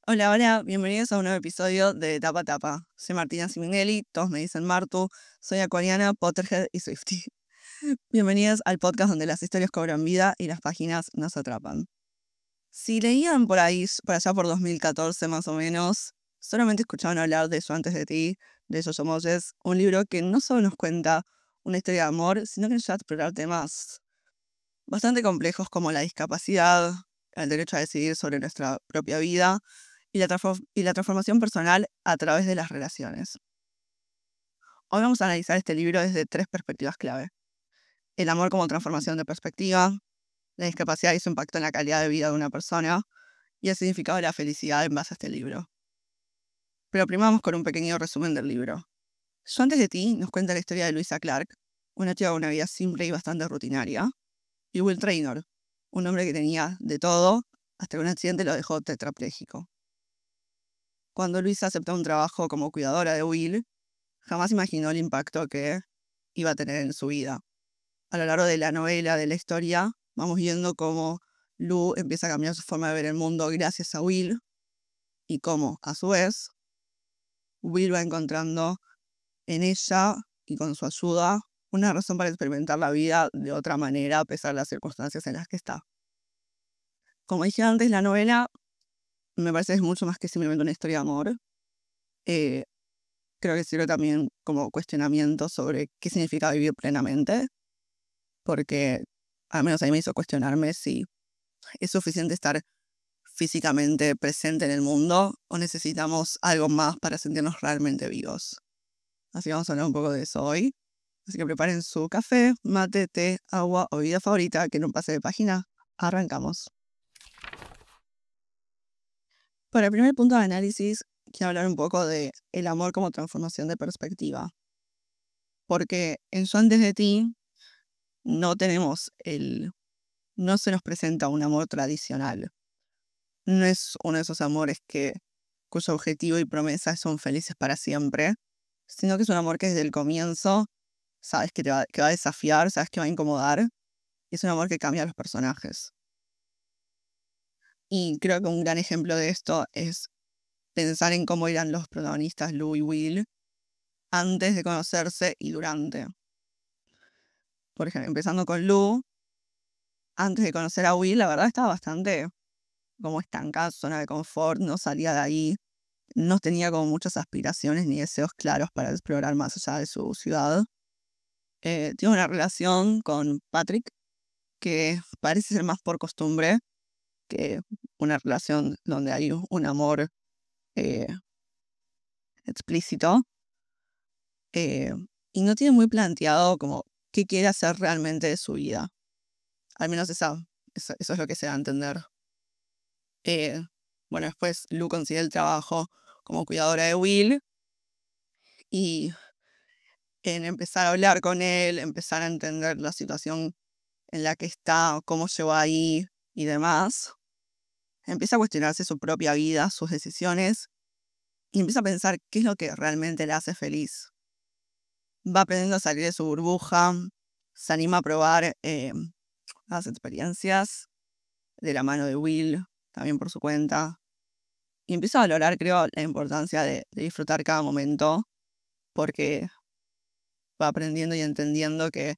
Hola, hola, bienvenidos a un nuevo episodio de Tapa Tapa. Soy Martina Siminelli, todos me dicen Martu, soy acuariana, Potterhead y Swiftie. Bienvenidos al podcast donde las historias cobran vida y las páginas nos atrapan. Si leían por ahí, por allá por 2014 más o menos, solamente escuchaban hablar de Yo antes de ti, de Jojo Moyes, un libro que no solo nos cuenta una historia de amor, sino que nos lleva a explorar temas bastante complejos como la discapacidad, el derecho a decidir sobre nuestra propia vida y la transformación personal a través de las relaciones. Hoy vamos a analizar este libro desde tres perspectivas clave. El amor como transformación de perspectiva, la discapacidad y su impacto en la calidad de vida de una persona, y el significado de la felicidad en base a este libro. Pero primero vamos con un pequeño resumen del libro. Yo antes de ti nos cuenta la historia de Louisa Clark, una chica con una vida simple y bastante rutinaria, y Will Traynor, un hombre que tenía de todo hasta que un accidente lo dejó tetrapléjico. Cuando Luisa aceptó un trabajo como cuidadora de Will, jamás imaginó el impacto que iba a tener en su vida. A lo largo de la novela, de la historia, vamos viendo cómo Lou empieza a cambiar su forma de ver el mundo gracias a Will y cómo, a su vez, Will va encontrando en ella y con su ayuda una razón para experimentar la vida de otra manera a pesar de las circunstancias en las que está. Como dije antes, la novela me parece que es mucho más que simplemente una historia de amor. Eh, Creo que sirve también como cuestionamiento sobre qué significa vivir plenamente, porque al menos a mí me hizo cuestionarme si es suficiente estar físicamente presente en el mundo o necesitamos algo más para sentirnos realmente vivos. Así que vamos a hablar un poco de eso hoy. Así que preparen su café, mate, té, agua o bebida favorita, que no pase de página. Arrancamos. Para el primer punto de análisis, quiero hablar un poco de el amor como transformación de perspectiva. Porque en Yo antes de ti no tenemos no se nos presenta un amor tradicional. No es uno de esos amores cuyo objetivo y promesa son felices para siempre, sino que es un amor que desde el comienzo sabes que va a desafiar, sabes que va a incomodar, y es un amor que cambia a los personajes. Y creo que un gran ejemplo de esto es pensar en cómo eran los protagonistas Lou y Will antes de conocerse y durante. Por ejemplo, empezando con Lou, antes de conocer a Will, la verdad estaba bastante como estancada, su zona de confort, no salía de ahí, no tenía como muchas aspiraciones ni deseos claros para explorar más allá de su ciudad. Tiene una relación con Patrick que parece ser más por costumbre que una relación donde hay un amor eh, explícito. eh, y no tiene muy planteado como qué quiere hacer realmente de su vida. Al menos eso es lo que se da a entender. Eh, bueno, después Lou consigue el trabajo como cuidadora de Will y en empezar a hablar con él, empezar a entender la situación en la que está, cómo llegó ahí y demás, empieza a cuestionarse su propia vida, sus decisiones, y empieza a pensar qué es lo que realmente le hace feliz. Va aprendiendo a salir de su burbuja, se anima a probar las experiencias de la mano de Will, también por su cuenta, y empieza a valorar, creo, la importancia de disfrutar cada momento, porque va aprendiendo y entendiendo que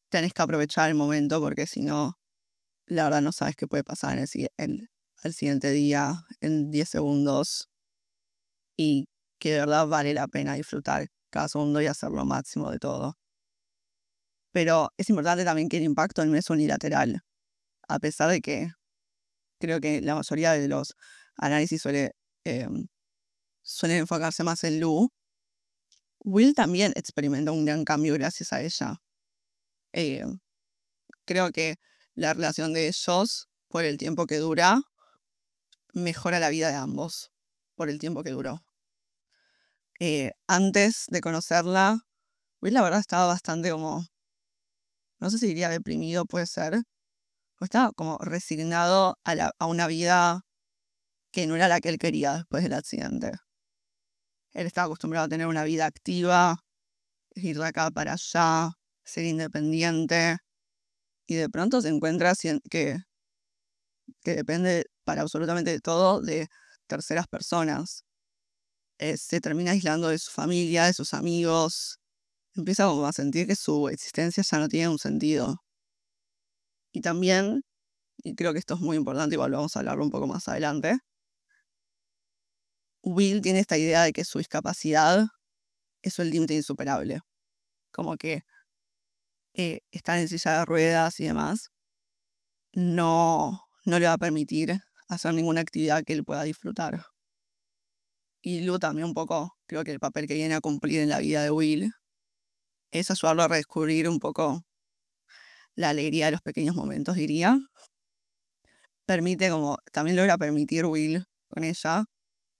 tenés que aprovechar el momento, porque si no, la verdad no sabes qué puede pasar el siguiente día, en 10 segundos, y que de verdad vale la pena disfrutar cada segundo y hacer lo máximo de todo. Pero es importante también que el impacto no es unilateral, a pesar de que creo que la mayoría de los análisis suelen enfocarse más en Lou. Will también experimenta un gran cambio gracias a ella. Eh, Creo que la relación de ellos, por el tiempo que dura, mejora la vida de ambos, por el tiempo que duró. Antes de conocerla, Will la verdad estaba bastante como, no sé si diría deprimido, puede ser, o estaba como resignado a una vida que no era la que él quería después del accidente. Él estaba acostumbrado a tener una vida activa, ir de acá para allá, ser independiente, y de pronto se encuentra que que depende para absolutamente todo de terceras personas. Se termina aislando de su familia, de sus amigos, empieza como a sentir que su existencia ya no tiene un sentido. Y también, y creo que esto es muy importante, igual vamos a hablarlo un poco más adelante, Will tiene esta idea de que su discapacidad es el límite insuperable. Como que estar en silla de ruedas y demás no le va a permitir hacer ninguna actividad que él pueda disfrutar. Y Lu también un poco, creo que el papel que viene a cumplir en la vida de Will es ayudarlo a redescubrir un poco la alegría de los pequeños momentos, diría. También logra permitir Will con ella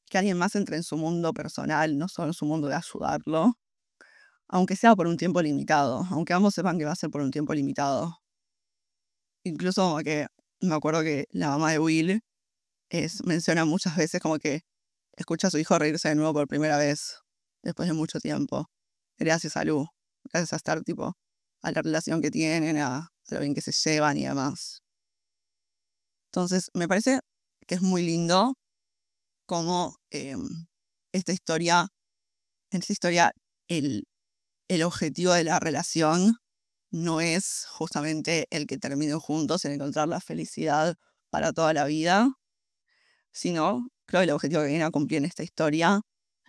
que alguien más entre en su mundo personal, no solo en su mundo de ayudarlo, aunque sea por un tiempo limitado, aunque ambos sepan que va a ser por un tiempo limitado. Incluso como que me acuerdo que la mamá de Will menciona muchas veces como que escucha a su hijo reírse de nuevo por primera vez después de mucho tiempo. Gracias a Lu, gracias a estar tipo a la relación que tienen, a lo bien que se llevan y demás. Entonces, me parece que es muy lindo cómo esta historia, en esta historia, el objetivo de la relación no es justamente el que terminen juntos, el encontrar la felicidad para toda la vida, sino creo que el objetivo que viene a cumplir en esta historia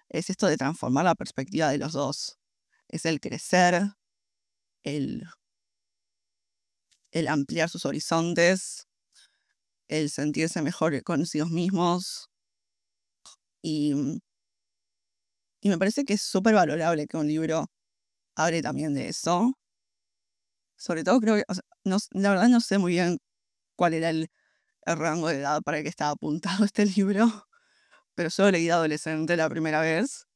es esto de transformar la perspectiva de los dos. Es el crecer, el, el ampliar sus horizontes, el sentirse mejor consigo mismos. Y, y me parece que es súper valorable que un libro hable también de eso. Sobre todo creo que, o sea, la verdad no sé muy bien cuál era el rango de edad para el que estaba apuntado este libro, pero yo lo leí de adolescente la primera vez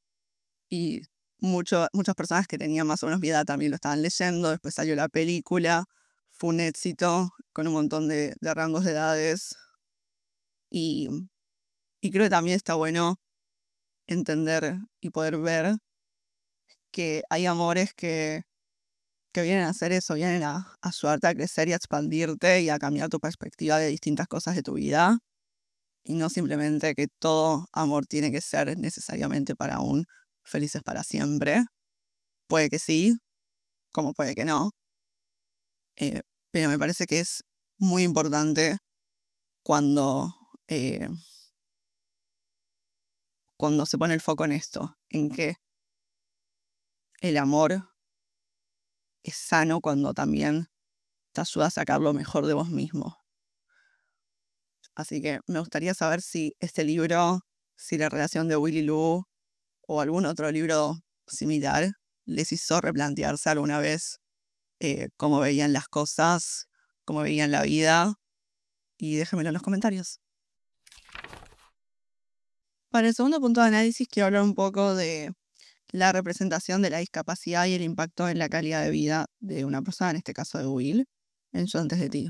y muchas personas que tenían más o menos mi edad también lo estaban leyendo. Después salió la película, fue un éxito con un montón de rangos de edades y, y creo que también está bueno entender y poder ver que hay amores que vienen a hacer eso, vienen a ayudarte a crecer y a expandirte y a cambiar tu perspectiva de distintas cosas de tu vida. Y no simplemente que todo amor tiene que ser necesariamente para un felices para siempre. Puede que sí, como puede que no. Pero me parece que es muy importante cuando, eh, cuando se pone el foco en esto, en que el amor es sano cuando también te ayuda a sacar lo mejor de vos mismo. Así que me gustaría saber si este libro, si la relación de Willy Lou o algún otro libro similar les hizo replantearse alguna vez cómo veían las cosas, cómo veían la vida, y déjenmelo en los comentarios. Para el segundo punto de análisis quiero hablar un poco de la representación de la discapacidad y el impacto en la calidad de vida de una persona, en este caso de Will, en Yo antes de ti.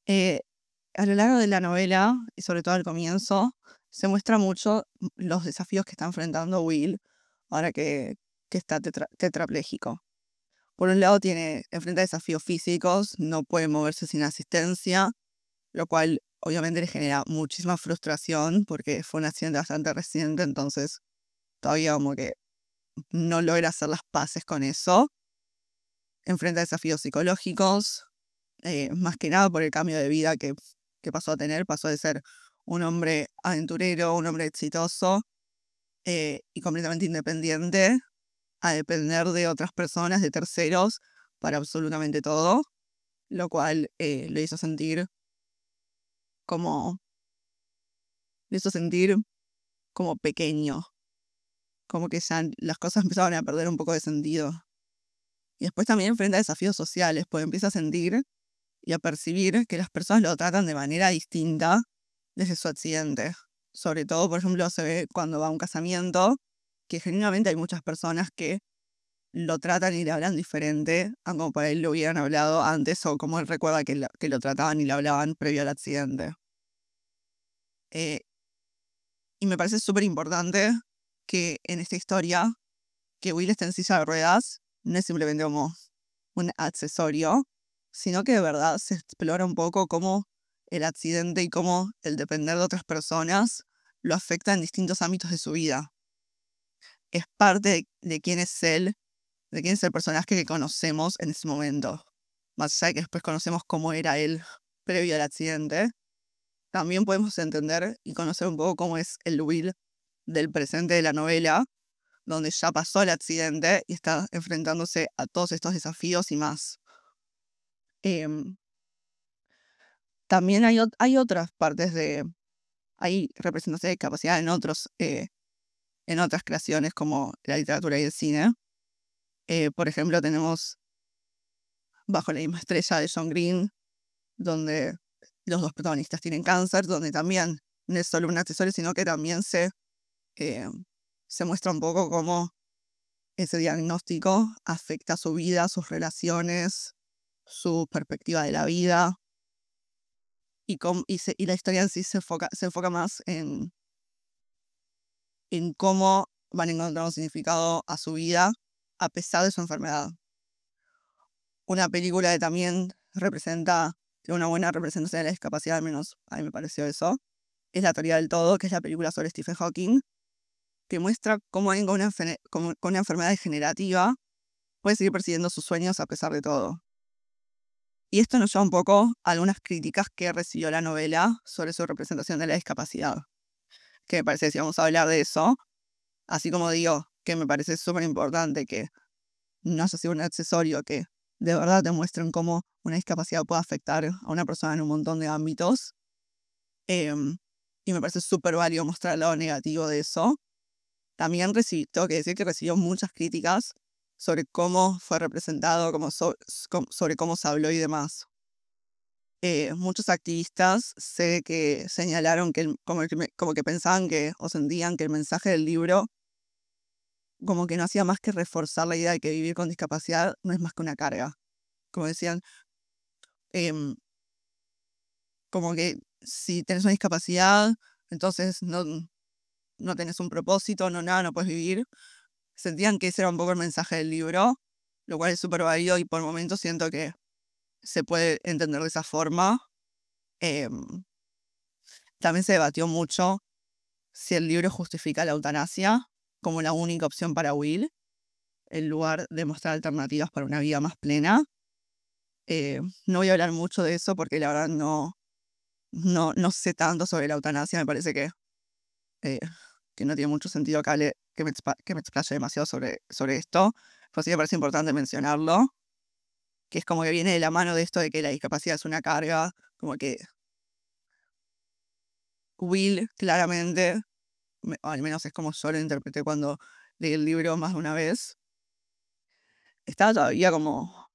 A lo largo de la novela, y sobre todo al comienzo, se muestra mucho los desafíos que está enfrentando Will ahora que está tetrapléjico. Por un lado enfrenta desafíos físicos, no puede moverse sin asistencia, lo cual obviamente le genera muchísima frustración porque fue un accidente bastante reciente, entonces todavía como que no logra hacer las paces con eso. Enfrenta desafíos psicológicos, más que nada por el cambio de vida que pasó a tener. Pasó de ser un hombre aventurero, un hombre exitoso y completamente independiente, a depender de otras personas, de terceros, para absolutamente todo, lo cual lo hizo sentir como como pequeño, como que ya las cosas empezaban a perder un poco de sentido. Y después también enfrenta desafíos sociales, pues empieza a sentir y a percibir que las personas lo tratan de manera distinta desde su accidente. Sobre todo, por ejemplo, se ve cuando va a un casamiento, que genuinamente hay muchas personas que lo tratan y le hablan diferente a como para él lo hubieran hablado antes o como él recuerda que lo trataban y le hablaban previo al accidente. Y me parece súper importante que en esta historia, que Will esté en silla de ruedas, no es simplemente como un accesorio, sino que de verdad se explora un poco cómo el accidente y cómo el depender de otras personas lo afecta en distintos ámbitos de su vida. Es parte de quién es él, de quién es el personaje que conocemos en ese momento. Más allá de que después conocemos cómo era él previo al accidente, también podemos entender y conocer un poco cómo es el Will del presente de la novela, donde ya pasó el accidente y está enfrentándose a todos estos desafíos y más. Em, También hay otras partes hay representación de discapacidad en otras creaciones como la literatura y el cine. Por ejemplo, tenemos Bajo la misma estrella de John Green, donde los dos protagonistas tienen cáncer, donde también no es solo un accesorio, sino que también eh, se muestra un poco cómo ese diagnóstico afecta su vida, sus relaciones, su perspectiva de la vida, y la historia en sí se enfoca más en cómo van encontrando un significado a su vida a pesar de su enfermedad. Una película que también tiene una buena representación de la discapacidad, al menos a mí me pareció eso, es La teoría del todo, que es la película sobre Stephen Hawking, que muestra cómo alguien con una enfermedad degenerativa puede seguir persiguiendo sus sueños a pesar de todo. Y esto nos lleva un poco a algunas críticas que recibió la novela sobre su representación de la discapacidad, que me parece que si vamos a hablar de eso, así como digo que me parece súper importante que no haya sido un accesorio, que de verdad te muestren cómo una discapacidad puede afectar a una persona en un montón de ámbitos. Y me parece súper válido mostrar el lado negativo de eso. También tengo que decir que recibió muchas críticas sobre cómo fue representado, sobre cómo se habló y demás. Muchos activistas sé que señalaron que como que pensaban o sentían que el mensaje del libro como que no hacía más que reforzar la idea de que vivir con discapacidad no es más que una carga. Como decían, em, como que si tenés una discapacidad, entonces no tenés un propósito, no puedes vivir. Sentían que ese era un poco el mensaje del libro, lo cual es súper válido y por momentos siento que se puede entender de esa forma. Em, También se debatió mucho si el libro justifica la eutanasia como la única opción para Will, en lugar de mostrar alternativas para una vida más plena. No voy a hablar mucho de eso porque la verdad no sé tanto sobre la eutanasia. Me parece eh, que no tiene mucho sentido que me explaye demasiado sobre esto. Pero sí me parece importante mencionarlo, que es como que viene de la mano de esto de que la discapacidad es una carga, como que Will claramente, o al menos es como yo lo interpreté cuando leí el libro más de una vez, estaba todavía como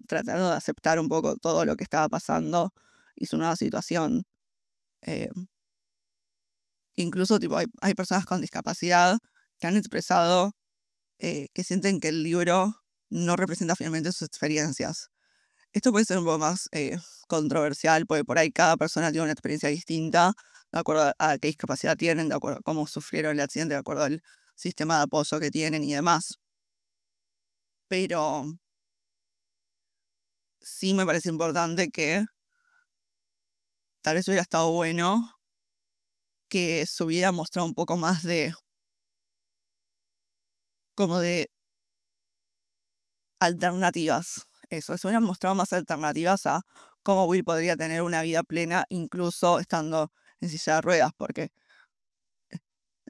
tratando de aceptar un poco todo lo que estaba pasando y su nueva situación. Eh, Incluso tipo, hay personas con discapacidad que han expresado que sienten que el libro no representa finalmente sus experiencias. Esto puede ser un poco más controversial, porque por ahí cada persona tiene una experiencia distinta, de acuerdo a qué discapacidad tienen, de acuerdo a cómo sufrieron el accidente, de acuerdo al sistema de apoyo que tienen y demás. Pero sí me parece importante que tal vez hubiera estado bueno que se hubiera mostrado un poco más como de alternativas. Eso, se hubieran mostrado más alternativas a cómo Will podría tener una vida plena, incluso estando en silla de ruedas, porque,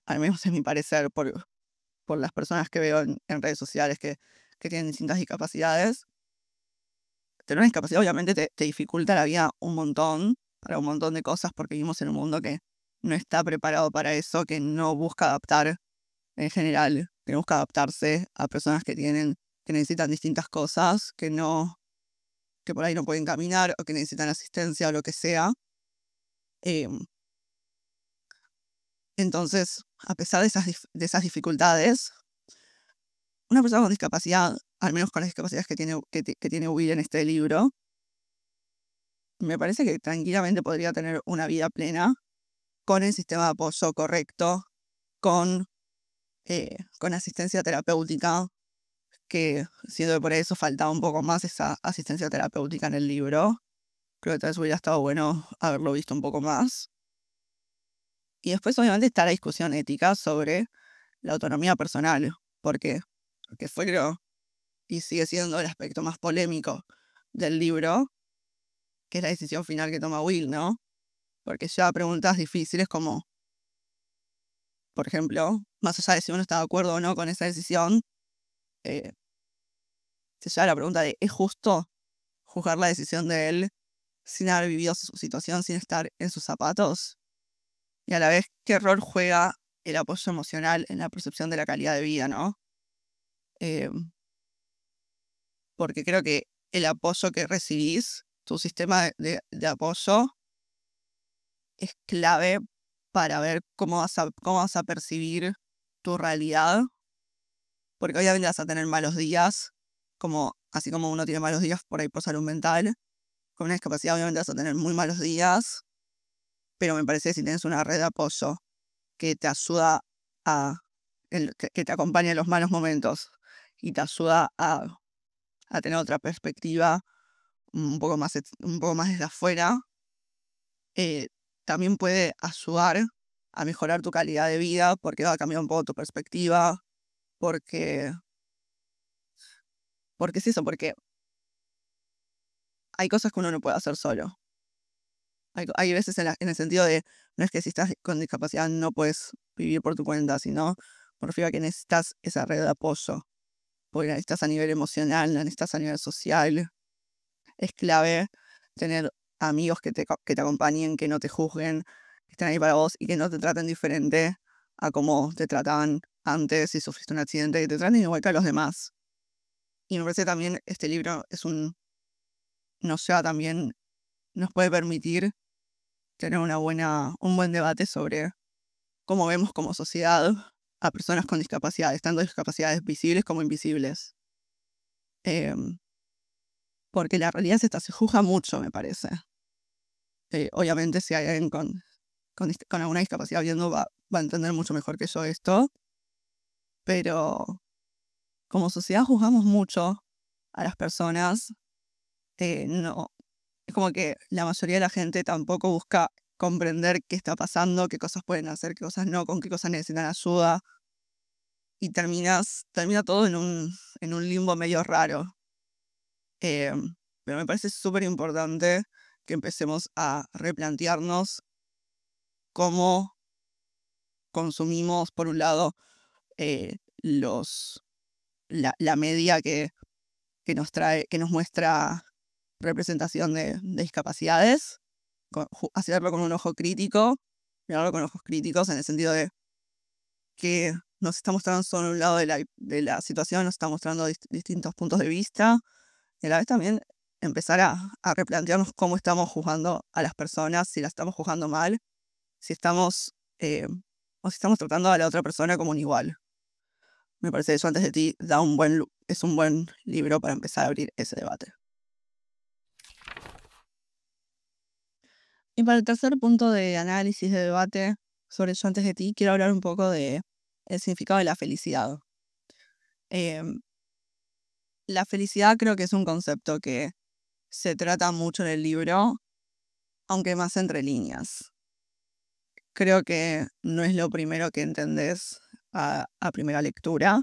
al menos es mi parecer, por las personas que veo en redes sociales que tienen distintas discapacidades, tener una discapacidad obviamente te dificulta la vida un montón, para un montón de cosas, porque vivimos en un mundo que no está preparado para eso, que no busca adaptar en general, que no busca adaptarse a personas que necesitan distintas cosas, que por ahí no pueden caminar o que necesitan asistencia o lo que sea. Em, entonces, a pesar de esas dificultades, una persona con discapacidad, al menos con las discapacidades que tiene Will en este libro, me parece que tranquilamente podría tener una vida plena con el sistema de apoyo correcto, con, con asistencia terapéutica, que siento que por eso faltaba un poco más esa asistencia terapéutica en el libro, Creo que tal vez hubiera estado bueno haberlo visto un poco más. Y después, obviamente, está la discusión ética sobre la autonomía personal. ¿Por qué? Porque fue, creo, y sigue siendo el aspecto más polémico del libro, que es la decisión final que toma Will, ¿no? Porque ya preguntas difíciles como, por ejemplo, más allá de si uno está de acuerdo o no con esa decisión, eh, se llega a la pregunta de, ¿es justo juzgar la decisión de él sin haber vivido su situación, sin estar en sus zapatos? Y a la vez, ¿qué rol juega el apoyo emocional en la percepción de la calidad de vida, ¿no? Eh, porque creo que el apoyo que recibís, tu sistema de apoyo, es clave para ver cómo vas a percibir tu realidad, porque obviamente vas a tener malos días, así como uno tiene malos días por ahí por salud mental, con una discapacidad obviamente vas a tener muy malos días, pero me parece que si tienes una red de apoyo que te ayuda que te acompaña en los malos momentos y te ayuda a tener otra perspectiva un poco más desde afuera, eh, también puede ayudar a mejorar tu calidad de vida porque va a cambiar un poco tu perspectiva, porque, porque es eso, porque hay cosas que uno no puede hacer solo. Hay veces en el sentido de, no es que si estás con discapacidad no puedes vivir por tu cuenta, sino me refiero a que necesitas esa red de apoyo, porque la necesitas a nivel emocional, la necesitas a nivel social. Es clave tener amigos que te acompañen, que no te juzguen, que estén ahí para vos y que no te traten diferente a como te trataban antes si sufriste un accidente, que te traten igual que a los demás. Y me parece también este libro nos puede permitir tener un buen debate sobre cómo vemos como sociedad a personas con discapacidades, tanto discapacidades visibles como invisibles. Em, Porque la realidad es esta, se juzga mucho, me parece. Obviamente si hay alguien con alguna discapacidad viendo va a entender mucho mejor que yo esto, pero como sociedad juzgamos mucho a las personas. No, es como que la mayoría de la gente tampoco busca comprender qué está pasando, qué cosas pueden hacer, qué cosas no, con qué cosas necesitan ayuda, y termina todo en un limbo medio raro. Eh, pero me parece súper importante que empecemos a replantearnos cómo consumimos, por un lado, eh, la media que nos muestra representación de discapacidades, hacerlo con un ojo crítico, mirarlo con ojos críticos en el sentido de que nos está mostrando solo un lado de la situación, nos está mostrando distintos puntos de vista, y a la vez también empezar a replantearnos cómo estamos juzgando a las personas, si las estamos juzgando mal, si estamos, eh, o si estamos tratando a la otra persona como un igual. Me parece que Eso antes de ti es un buen libro para empezar a abrir ese debate. Y para el tercer punto de análisis, de debate sobre Yo antes de ti, quiero hablar un poco de el significado de la felicidad. Em, la felicidad creo que es un concepto que se trata mucho en el libro, aunque más entre líneas. Creo que no es lo primero que entendés a primera lectura.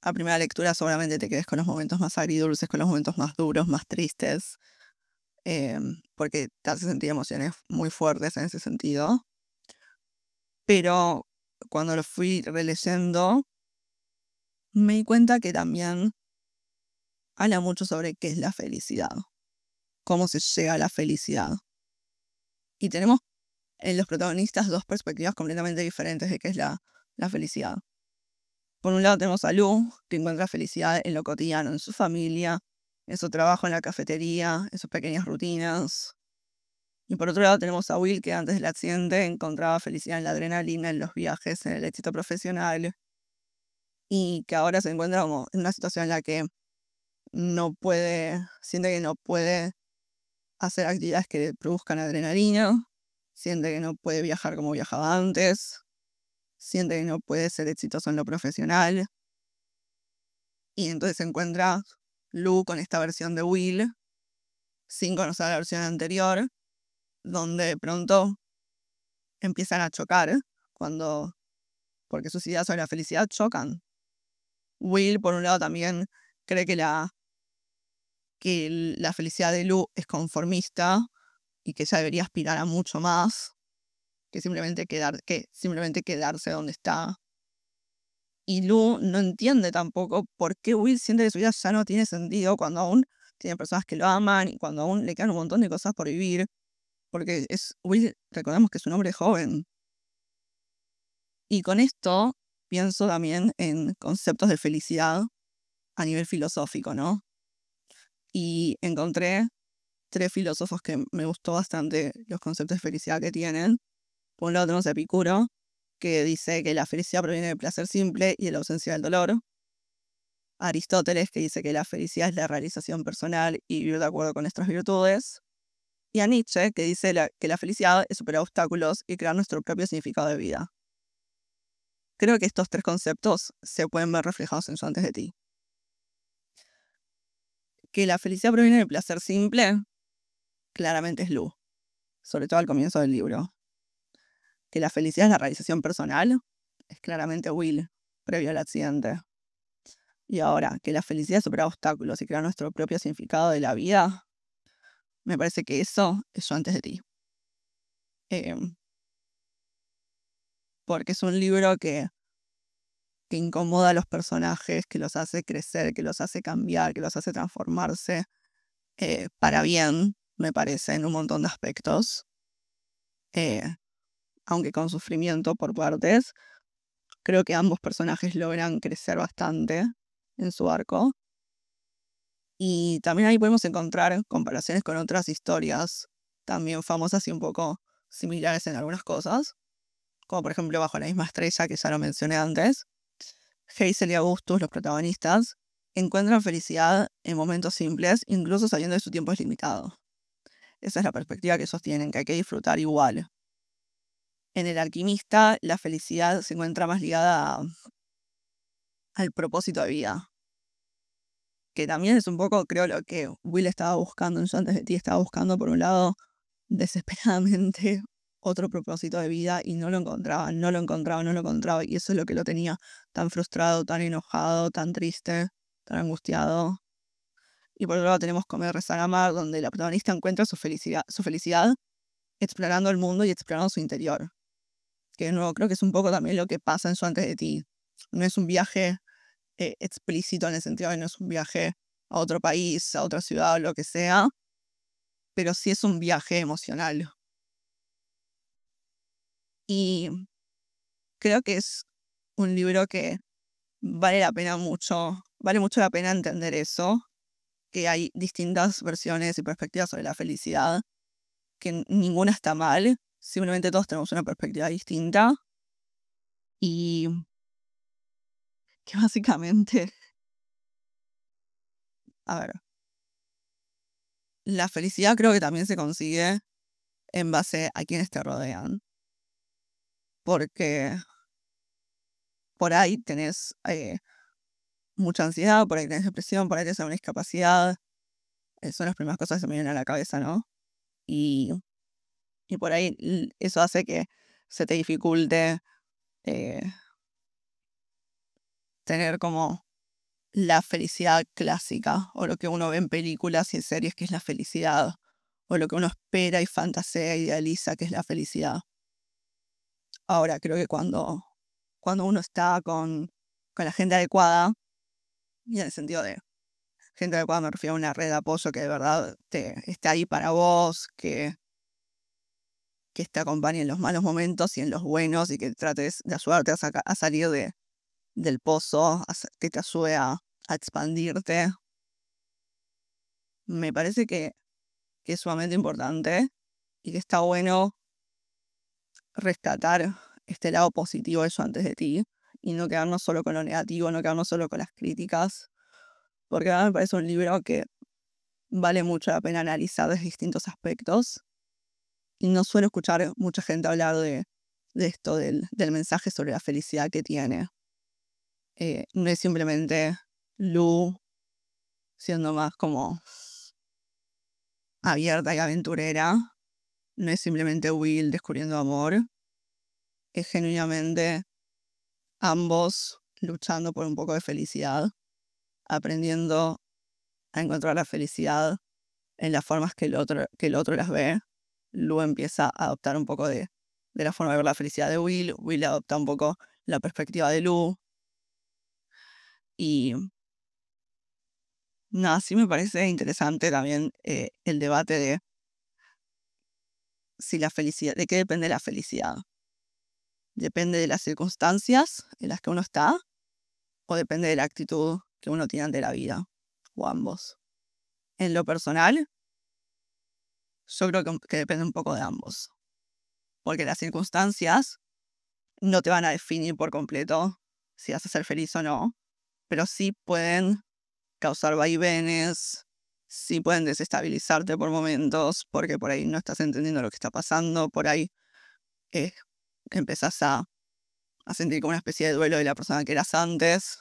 A primera lectura seguramente te quedes con los momentos más agridulces, con los momentos más duros, más tristes, porque te hace sentir emociones muy fuertes en ese sentido. Pero cuando lo fui releyendo, me di cuenta que también habla mucho sobre qué es la felicidad, cómo se llega a la felicidad. Y tenemos en los protagonistas dos perspectivas completamente diferentes de qué es la felicidad. Por un lado tenemos a Lu, que encuentra felicidad en lo cotidiano, en su familia, en su trabajo en la cafetería, en sus pequeñas rutinas. Y por otro lado tenemos a Will, que antes del accidente encontraba felicidad en la adrenalina, en los viajes, en el éxito profesional, y que ahora se encuentra como en una situación en la que siente que no puede hacer actividades que le produzcan adrenalina, siente que no puede viajar como viajaba antes, siente que no puede ser exitoso en lo profesional, y entonces se encuentra Lu con esta versión de Will, sin conocer la versión anterior, donde de pronto empiezan a chocar porque sus ideas sobre la felicidad chocan. Will, por un lado, también cree que la felicidad de Lu es conformista y que ella debería aspirar a mucho más que simplemente quedarse donde está. Y Lu no entiende tampoco por qué Will siente que su vida ya no tiene sentido cuando aún tiene personas que lo aman y cuando aún le quedan un montón de cosas por vivir. Porque Will, recordemos que es un hombre joven. Y con esto pienso también en conceptos de felicidad a nivel filosófico, ¿no? Y encontré 3 filósofos que me gustó bastante los conceptos de felicidad que tienen. Por un lado tenemos a Epicuro, que dice que la felicidad proviene del placer simple y de la ausencia del dolor. Aristóteles, que dice que la felicidad es la realización personal y vivir de acuerdo con nuestras virtudes. Y a Nietzsche, que dice que la felicidad es superar obstáculos y crear nuestro propio significado de vida. Creo que estos 3 conceptos se pueden ver reflejados en Yo antes de ti. Que la felicidad proviene del placer simple, claramente es Lu, sobre todo al comienzo del libro. Que la felicidad es la realización personal, es claramente Will, previo al accidente. Y ahora, que la felicidad es superar obstáculos y crear nuestro propio significado de la vida, me parece que eso es Yo antes de ti. Porque es un libro que incomoda a los personajes, que los hace crecer, que los hace cambiar, que los hace transformarse para bien, me parece, en un montón de aspectos. Aunque con sufrimiento por partes, creo que ambos personajes logran crecer bastante en su arco. Y también ahí podemos encontrar comparaciones con otras historias, también famosas y un poco similares en algunas cosas, como por ejemplo Bajo la misma estrella, que ya lo mencioné antes. Hazel y Augustus, los protagonistas, encuentran felicidad en momentos simples, incluso sabiendo que su tiempo es limitado. Esa es la perspectiva que sostienen, que hay que disfrutar igual. En El alquimista, la felicidad se encuentra más ligada al propósito de vida, que también es un poco, creo, lo que Will estaba buscando en Yo antes de ti. Estaba buscando, por un lado, desesperadamente otro propósito de vida y no lo encontraba, no lo encontraba, no lo encontraba. Y eso es lo que lo tenía tan frustrado, tan enojado, tan triste, tan angustiado. Y por otro lado tenemos Comer, Rezar, Amar, donde la protagonista encuentra su felicidad explorando el mundo y explorando su interior. Que de nuevo creo que es un poco también lo que pasa en Yo antes de ti. No es un viaje explícito en el sentido de no es un viaje a otro país, a otra ciudad o lo que sea, pero sí es un viaje emocional. Y creo que es un libro que vale mucho la pena entender eso, que hay distintas versiones y perspectivas sobre la felicidad, que ninguna está mal, simplemente todos tenemos una perspectiva distinta y que básicamente, a ver, la felicidad creo que también se consigue en base a quienes te rodean, porque por ahí tenés mucha ansiedad, por ahí tenés depresión, por ahí tenés una discapacidad, son las primeras cosas que se me vienen a la cabeza, ¿no? Y, y por ahí eso hace que se te dificulte eh, tener como la felicidad clásica, o lo que uno ve en películas y en series que es la felicidad, o lo que uno espera y fantasea, idealiza que es la felicidad. Ahora, creo que cuando uno está con la gente adecuada, y en el sentido de gente adecuada me refiero a una red de apoyo que de verdad esté ahí para vos, que te acompañe en los malos momentos y en los buenos, y que trates de ayudarte a salir del pozo, que te ayude a expandirte. Me parece que es sumamente importante y que está bueno rescatar este lado positivo de Yo antes de ti y no quedarnos solo con lo negativo, no quedarnos solo con las críticas, porque a mí me parece un libro que vale mucho la pena analizar desde distintos aspectos y no suelo escuchar mucha gente hablar de esto, del mensaje sobre la felicidad que tiene. No es simplemente Lu siendo más como abierta y aventurera. No es simplemente Will descubriendo amor. Es genuinamente ambos luchando por un poco de felicidad, aprendiendo a encontrar la felicidad en las formas que el otro las ve. Lu empieza a adoptar un poco de la forma de ver la felicidad de Will. Will adopta un poco la perspectiva de Lu. Y nada, sí me parece interesante también el debate de si la felicidad, de qué depende la felicidad. ¿Depende de las circunstancias en las que uno está? ¿O depende de la actitud que uno tiene ante la vida? O ambos. En lo personal, yo creo que depende un poco de ambos. Porque las circunstancias no te van a definir por completo si vas a ser feliz o no, pero sí pueden causar vaivenes, sí pueden desestabilizarte por momentos, porque por ahí no estás entendiendo lo que está pasando, por ahí empezás a sentir como una especie de duelo de la persona que eras antes,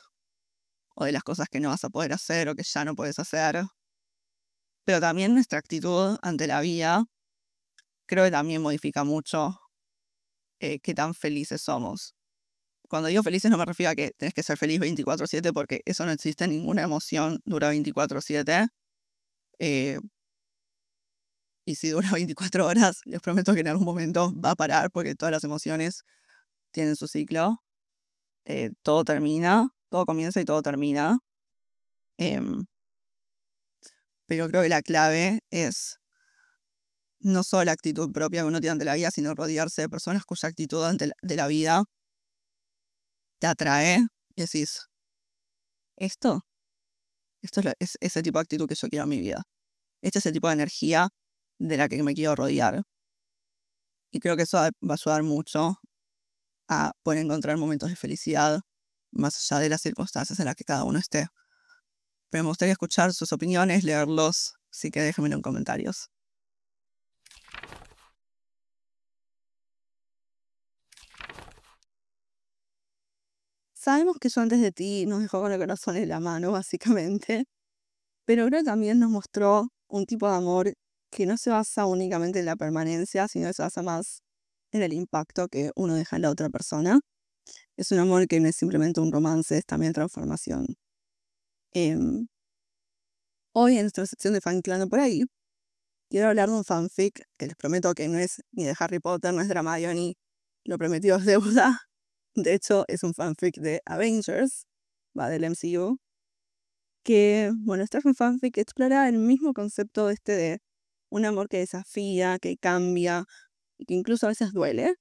o de las cosas que no vas a poder hacer o que ya no puedes hacer. Pero también nuestra actitud ante la vida creo que también modifica mucho qué tan felices somos. Cuando digo felices no me refiero a que tenés que ser feliz 24/7 porque eso no existe, ninguna emoción dura 24/7. Y si dura 24 horas, les prometo que en algún momento va a parar porque todas las emociones tienen su ciclo. Todo termina, todo comienza y todo termina. Em, pero creo que la clave es no solo la actitud propia que uno tiene ante la vida, sino rodearse de personas cuya actitud de la vida te atrae y decís, esto, es ese tipo de actitud que yo quiero en mi vida. Este es el tipo de energía de la que me quiero rodear. Y creo que eso va a ayudar mucho a poder encontrar momentos de felicidad más allá de las circunstancias en las que cada uno esté. Pero me gustaría escuchar sus opiniones, leerlos, así que déjenmelo en comentarios. Sabemos que Yo antes de ti nos dejó con el corazón en la mano, básicamente, pero creo que también nos mostró un tipo de amor que no se basa únicamente en la permanencia, sino que se basa más en el impacto que uno deja en la otra persona. Es un amor que no es simplemente un romance, es también transformación. Em, Hoy en nuestra sección de Fanclano por ahí, quiero hablar de un fanfic que les prometo que no es ni de Harry Potter, no es drama ni lo prometido es deuda. De hecho, es un fanfic de Avengers, va del MCU, que, bueno, este es un fanfic que explora el mismo concepto de un amor que desafía, que cambia y que incluso a veces duele.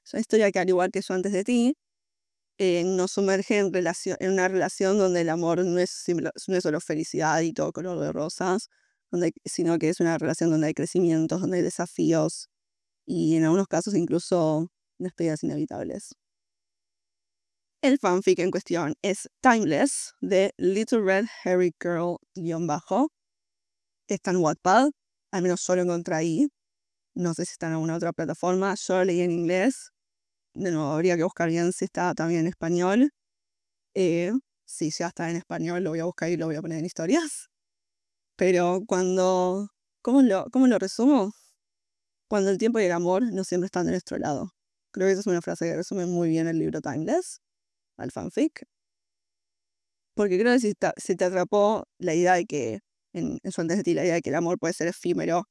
Es una historia que, al igual que Yo antes de ti, nos sumerge en una relación donde el amor no es solo felicidad y todo color de rosas, sino que es una relación donde hay crecimientos, donde hay desafíos y en algunos casos incluso despedidas inevitables. El fanfic en cuestión es Timeless, de Little Red Hairy Girl-bajo. Está en Wattpad, al menos yo lo encontré ahí. No sé si está en alguna otra plataforma. Yo lo leí en inglés. De nuevo, habría que buscar bien si está también en español. Si ya está en español, lo voy a buscar y lo voy a poner en historias. Pero ¿cómo lo resumo? Cuando el tiempo y el amor no siempre están de nuestro lado. Creo que esa es una frase que resume muy bien el libro Timeless, al fanfic. Porque creo que si te atrapó la idea de que, en Yo antes de ti, la idea de que el amor puede ser efímero,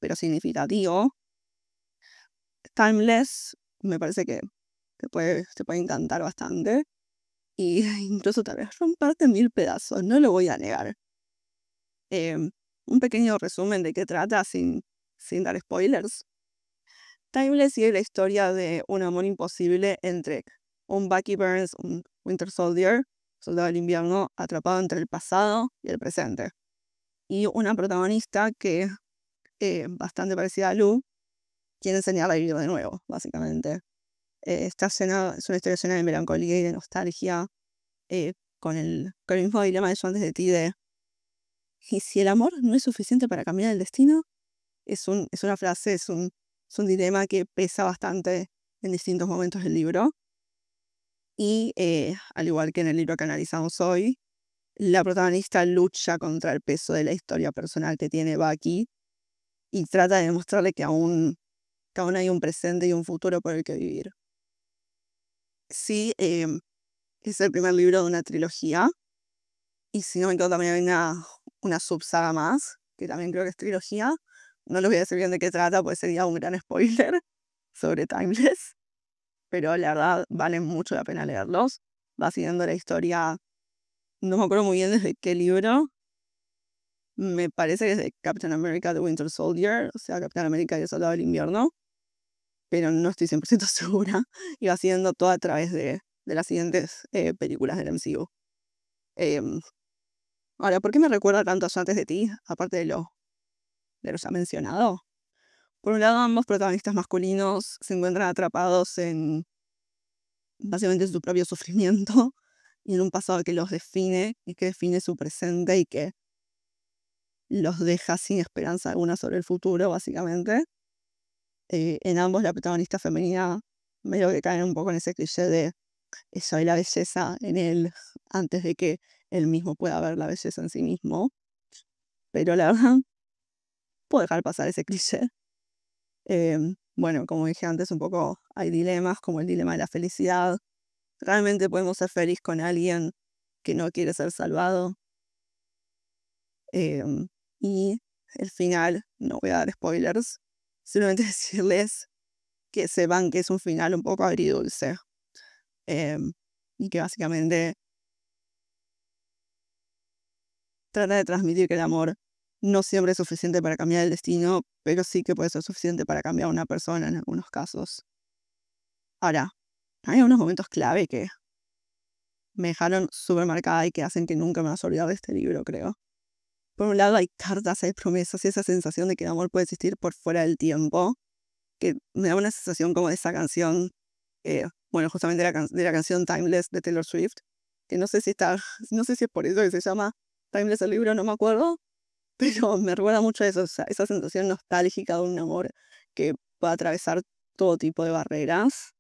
pero significativo, Timeless me parece que te puede encantar bastante. Y incluso tal vez romperte en 1000 pedazos, no lo voy a negar. Un pequeño resumen de qué trata sin dar spoilers. Timeless sigue la historia de un amor imposible entre un Bucky Barnes, un Winter Soldier, soldado del invierno, atrapado entre el pasado y el presente. Y una protagonista que, bastante parecida a Lu, quiere enseñarle a vivir de nuevo, básicamente. Es una historia llena de melancolía y de nostalgia, con el mismo dilema de Yo antes de ti de ¿y si el amor no es suficiente para cambiar el destino? Es una frase, es un dilema que pesa bastante en distintos momentos del libro. Y al igual que en el libro que analizamos hoy, la protagonista lucha contra el peso de la historia personal que tiene Bucky y trata de demostrarle que aún hay un presente y un futuro por el que vivir. Sí, es el primer libro de una trilogía, y si no me equivoco también hay una subsaga más, que también creo que es trilogía. No les voy a decir bien de qué trata, porque sería un gran spoiler sobre Timeless, pero la verdad vale mucho la pena leerlos. Va siguiendo la historia, no me acuerdo muy bien desde qué libro, me parece que es de Captain America The Winter Soldier, o sea, Captain America y el Soldado del Invierno, pero no estoy 100% segura, y va siguiendo todo a través de las siguientes películas del MCU. Em, Ahora, ¿por qué me recuerda tanto a Yo antes de ti? Aparte de lo ya mencionado. Por un lado, ambos protagonistas masculinos se encuentran atrapados en básicamente su propio sufrimiento y en un pasado que los define y que define su presente y que los deja sin esperanza alguna sobre el futuro, básicamente. En ambos la protagonista femenina medio que cae un poco en ese cliché de ella ve la belleza en él antes de que él mismo pueda ver la belleza en sí mismo. Pero la verdad, puedo dejar pasar ese cliché. Bueno, como dije antes, un poco hay dilemas, como el dilema de la felicidad. ¿Realmente podemos ser felices con alguien que no quiere ser salvado? Y el final, no voy a dar spoilers, simplemente decirles que sepan que es un final un poco agridulce. em, y que básicamente trata de transmitir que el amor no siempre es suficiente para cambiar el destino, pero sí que puede ser suficiente para cambiar a una persona en algunos casos. Ahora, hay unos momentos clave que me dejaron súper marcada y que hacen que nunca me vas a olvidar de este libro, creo. Por un lado hay cartas, hay promesas y esa sensación de que el amor puede existir por fuera del tiempo, que me da una sensación como de esa canción, bueno, justamente de la canción Timeless de Taylor Swift, que no sé si no sé si es por eso que se llama Timeless el libro, no me acuerdo, pero me recuerda mucho a eso, o sea, esa sensación nostálgica de un amor que puede atravesar todo tipo de barreras.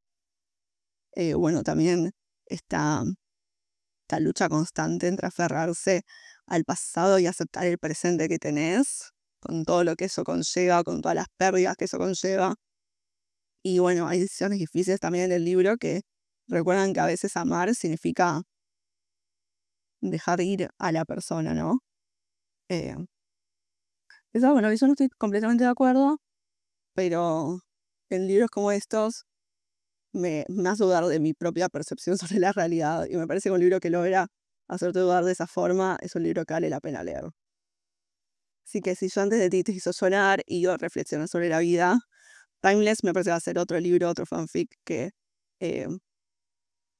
Bueno, también esta lucha constante entre aferrarse al pasado y aceptar el presente que tenés, con todo lo que eso conlleva, con todas las pérdidas que eso conlleva. Y bueno, hay decisiones difíciles también en el libro que recuerdan que a veces amar significa dejar ir a la persona, ¿no? Eh, Eso, bueno, yo no estoy completamente de acuerdo, pero en libros como estos me hace dudar de mi propia percepción sobre la realidad. Y me parece que un libro que logra hacerte dudar de esa forma es un libro que vale la pena leer. Así que si Yo antes de ti te hizo llorar y yo reflexionar sobre la vida, Timeless me parece que va a ser otro libro, otro fanfic eh,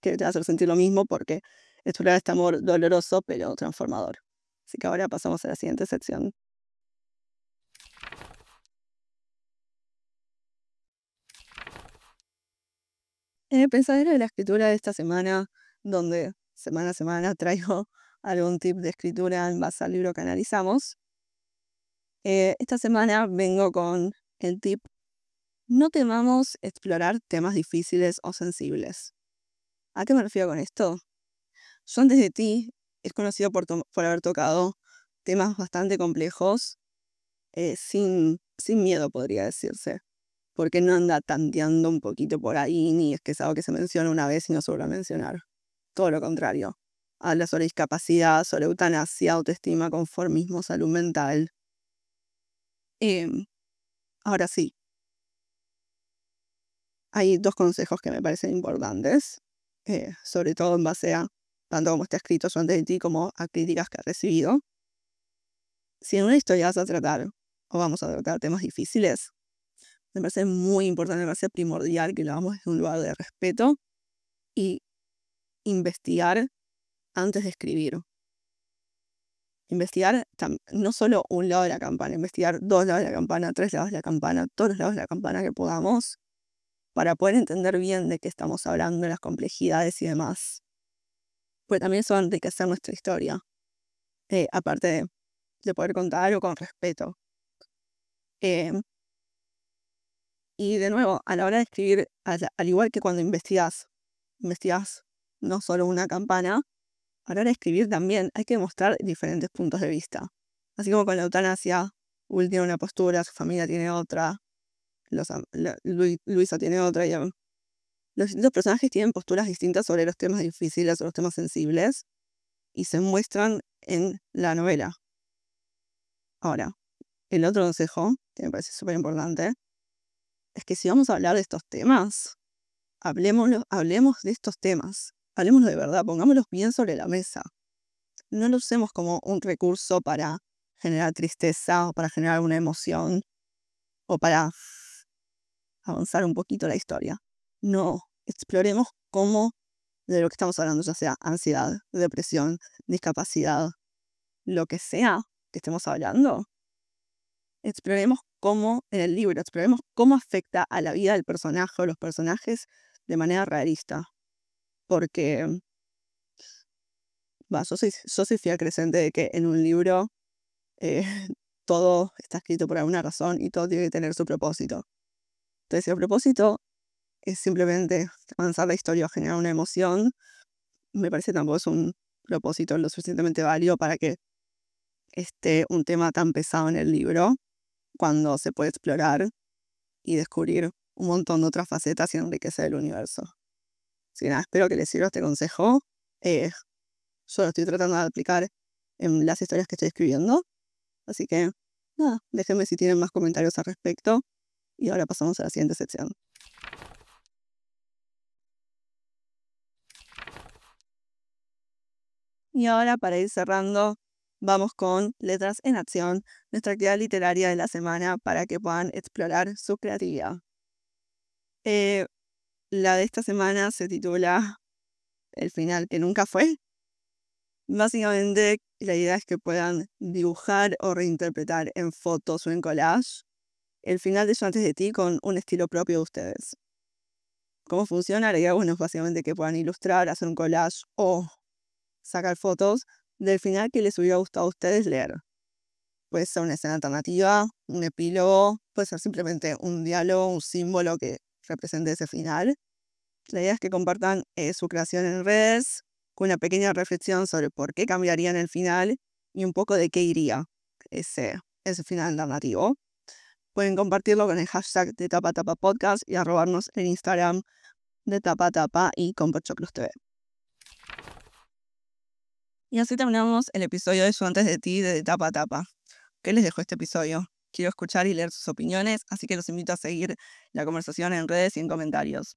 que te va a hacer sentir lo mismo porque explorar este amor doloroso pero transformador. Así que ahora pasamos a la siguiente sección. En el pensadero de la escritura de esta semana, donde semana a semana traigo algún tip de escritura en base al libro que analizamos, esta semana vengo con el tip: no temamos explorar temas difíciles o sensibles. ¿A qué me refiero con esto? Yo antes de ti es conocido por haber tocado temas bastante complejos, sin miedo, podría decirse, porque no anda tanteando un poquito por ahí, ni es que es algo que se menciona una vez y no se vuelve a mencionar. Todo lo contrario. Habla sobre discapacidad, sobre eutanasia, autoestima, conformismo, salud mental. Em, Ahora sí, hay dos consejos que me parecen importantes, sobre todo en base a tanto como está escrito Yo antes de ti como a críticas que he recibido. Si en una historia vas a tratar o vamos a tratar temas difíciles, me parece muy importante, me parece primordial que lo hagamos desde un lugar de respeto y investigar antes de escribir. Investigar no solo un lado de la campana, investigar dos lados de la campana, tres lados de la campana, todos los lados de la campana que podamos, para poder entender bien de qué estamos hablando, las complejidades y demás. Pues también eso va a enriquecer nuestra historia, aparte de poder contar algo con respeto. Eh, y de nuevo, a la hora de escribir, al igual que cuando investigas no solo una campana, a la hora de escribir también hay que mostrar diferentes puntos de vista. Así como con la eutanasia, Will tiene una postura, su familia tiene otra, Luisa tiene otra. Y los distintos personajes tienen posturas distintas sobre los temas difíciles, sobre los temas sensibles, y se muestran en la novela. Ahora, el otro consejo, que me parece súper importante, es que si vamos a hablar de estos temas, hablemos de estos temas. Hablemoslo de verdad, pongámoslos bien sobre la mesa. No lo usemos como un recurso para generar tristeza o para generar una emoción o para avanzar un poquito la historia. No, exploremos cómo de lo que estamos hablando, ya sea ansiedad, depresión, discapacidad, lo que sea que estemos hablando, exploremos cómo, en el libro, exploremos cómo afecta a la vida del personaje o los personajes de manera realista. Porque yo soy fiel creyente de que en un libro todo está escrito por alguna razón y todo tiene que tener su propósito. Entonces, si el propósito es simplemente avanzar la historia o generar una emoción, me parece tampoco es un propósito lo suficientemente válido para que esté un tema tan pesado en el libro, cuando se puede explorar y descubrir un montón de otras facetas y enriquecer el universo. Así que nada, espero que les sirva este consejo. Yo lo estoy tratando de aplicar en las historias que estoy escribiendo. Así que nada, déjenme si tienen más comentarios al respecto. Y ahora pasamos a la siguiente sección. Y ahora, para ir cerrando, vamos con Letras en Acción, nuestra actividad literaria de la semana para que puedan explorar su creatividad. La de esta semana se titula El final que nunca fue. Básicamente, la idea es que puedan dibujar o reinterpretar en fotos o en collage el final de Yo antes de ti con un estilo propio de ustedes. ¿Cómo funciona? La idea, bueno, es básicamente que puedan ilustrar, hacer un collage o sacar fotos del final que les hubiera gustado a ustedes leer. Puede ser una escena alternativa, un epílogo, puede ser simplemente un diálogo, un símbolo que represente ese final. La idea es que compartan su creación en redes, con una pequeña reflexión sobre por qué cambiarían el final y un poco de qué iría ese final alternativo. Pueden compartirlo con el hashtag de TapaTapaPodcast y arrobarnos en Instagram de TapaTapa y con Pochoclos TV. Y así terminamos el episodio de Yo antes de ti de Tapa Tapa. ¿Qué les dejó este episodio? Quiero escuchar y leer sus opiniones, así que los invito a seguir la conversación en redes y en comentarios.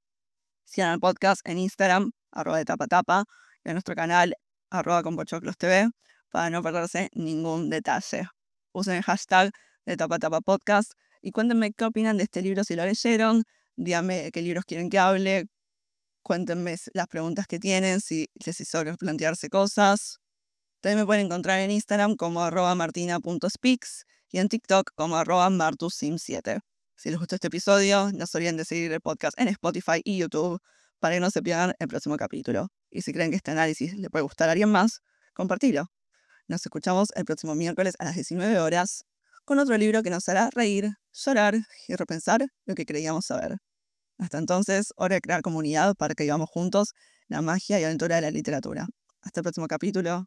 Sigan el podcast en Instagram, @de TapaTapa, y en nuestro canal, @conpochoclostv, para no perderse ningún detalle. Usen el hashtag de TapaTapaPodcast y cuéntenme qué opinan de este libro si lo leyeron, díganme qué libros quieren que hable, cuéntenme las preguntas que tienen, si les hizo plantearse cosas. También me pueden encontrar en Instagram como @martina.speaks y en TikTok como @martusim7. Si les gustó este episodio, no se olviden de seguir el podcast en Spotify y YouTube para que no se pierdan el próximo capítulo. Y si creen que este análisis le puede gustar a alguien más, compartilo. Nos escuchamos el próximo miércoles a las 19 horas con otro libro que nos hará reír, llorar y repensar lo que creíamos saber. Hasta entonces, hora de crear comunidad para que vivamos juntos la magia y aventura de la literatura. Hasta el próximo capítulo.